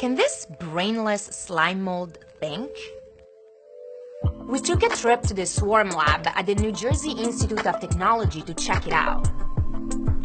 Can this brainless slime mold think? We took a trip to the Swarm Lab at the New Jersey Institute of Technology to check it out.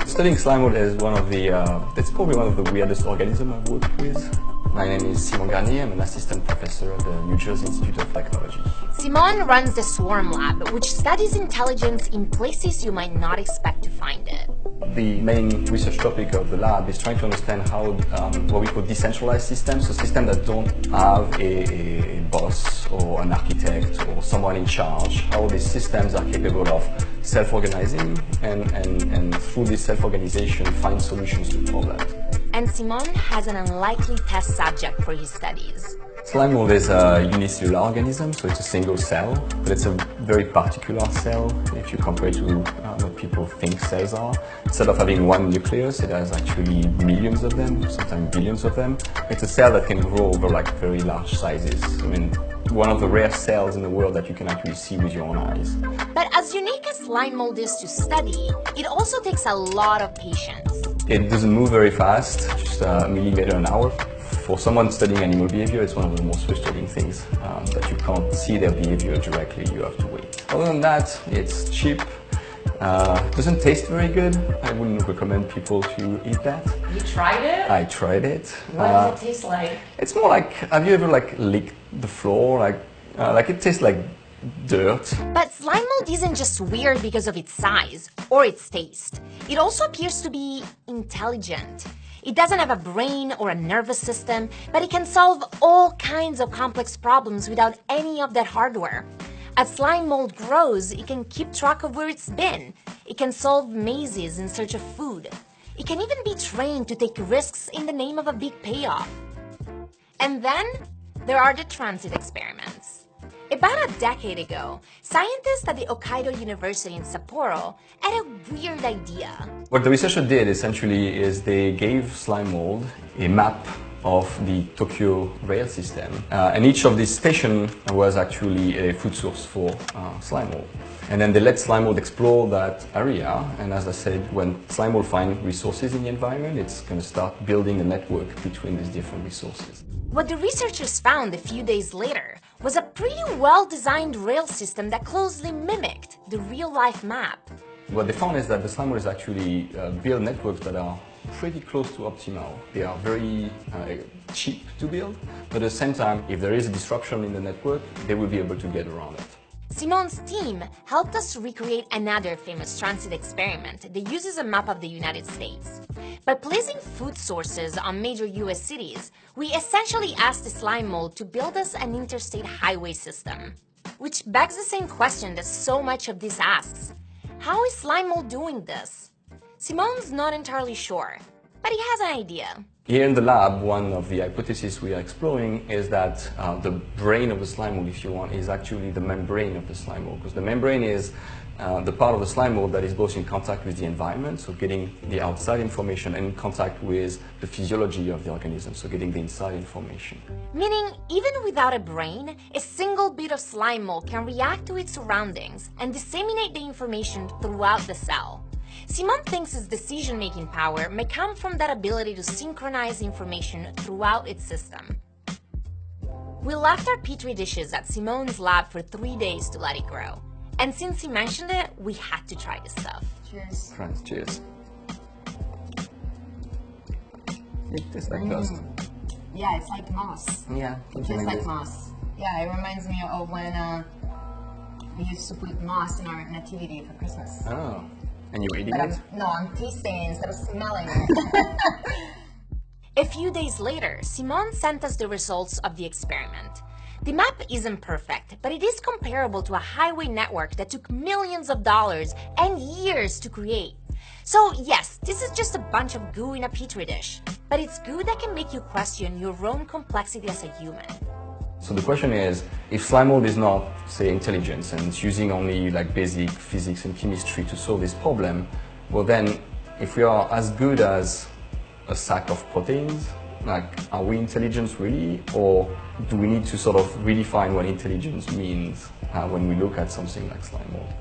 Studying slime mold is it's probably one of the weirdest organisms I've worked with. My name is Simon Garnier. I'm an assistant professor at the New Jersey Institute of Technology. Simon runs the Swarm Lab, which studies intelligence in places you might not expect to find it. The main research topic of the lab is trying to understand how what we call decentralized systems, so systems that don't have a boss or an architect or someone in charge, how these systems are capable of self-organizing and through this self-organization find solutions to problems. And Simon has an unlikely test subject for his studies. Slime mold is a unicellular organism, so it's a single cell, but it's a very particular cell if you compare to what people think cells are. Instead of having one nucleus, it has actually millions of them, sometimes billions of them. It's a cell that can grow over like very large sizes. I mean, one of the rare cells in the world that you can actually see with your own eyes. But as unique as slime mold is to study, it also takes a lot of patience. It doesn't move very fast, just a millimeter an hour. For someone studying animal behavior, it's one of the most frustrating things, that you can't see their behavior directly, you have to wait. Other than that, it's cheap, doesn't taste very good. I wouldn't recommend people to eat that. You tried it? I tried it. What does it taste like? It's more like, have you ever licked the floor? Like it tastes like dirt. But slime mold isn't just weird because of its size or its taste. It also appears to be intelligent. It doesn't have a brain or a nervous system, but it can solve all kinds of complex problems without any of that hardware. As slime mold grows, it can keep track of where it's been. It can solve mazes in search of food. It can even be trained to take risks in the name of a big payoff. And then there are the transit experiments. About a decade ago, scientists at the Hokkaido University in Sapporo had a weird idea. What the researcher did essentially is they gave slime mold a map of the Tokyo rail system, and each of these stations was actually a food source for slime mold. And then they let slime mold explore that area, and as I said, when slime mold finds resources in the environment, it's going to start building a network between these different resources. What the researchers found a few days later was a pretty well-designed rail system that closely mimicked the real-life map. What they found is that the slime mold is actually build networks that are pretty close to optimal. They are very cheap to build, but at the same time, if there is a disruption in the network, they will be able to get around it. Simon's team helped us recreate another famous transit experiment that uses a map of the United States. By placing food sources on major US cities, we essentially asked the slime mold to build us an interstate highway system. Which begs the same question that so much of this asks. How is slime mold doing this? Simon's not entirely sure, but he has an idea. Here in the lab, one of the hypotheses we are exploring is that the brain of the slime mold, if you want, is actually the membrane of the slime mold, because the membrane is the part of the slime mold that is both in contact with the environment, so getting the outside information, and in contact with the physiology of the organism, so getting the inside information. Meaning, even without a brain, a single bit of slime mold can react to its surroundings and disseminate the information throughout the cell. Simon thinks his decision-making power may come from that ability to synchronize information throughout its system. We left our petri dishes at Simon's lab for 3 days to let it grow. And since he mentioned it, we had to try this stuff. Cheers. Friends, cheers. It tastes like dust. Yeah, it's like moss. Yeah. It tastes like moss. Yeah, it reminds me of when we used to put moss in our nativity for Christmas. Oh. And you eating But it? I'm tasting it instead of smelling it. A few days later, Simon sent us the results of the experiment. The map isn't perfect, but it is comparable to a highway network that took millions of dollars and years to create. So yes, this is just a bunch of goo in a petri dish, but it's goo that can make you question your own complexity as a human. So the question is, if slime mold is not, say, intelligence and it's using only like basic physics and chemistry to solve this problem, well then, if we are as good as a sack of proteins, like, are we intelligent really? Or do we need to sort of redefine what intelligence means when we look at something like slime mold?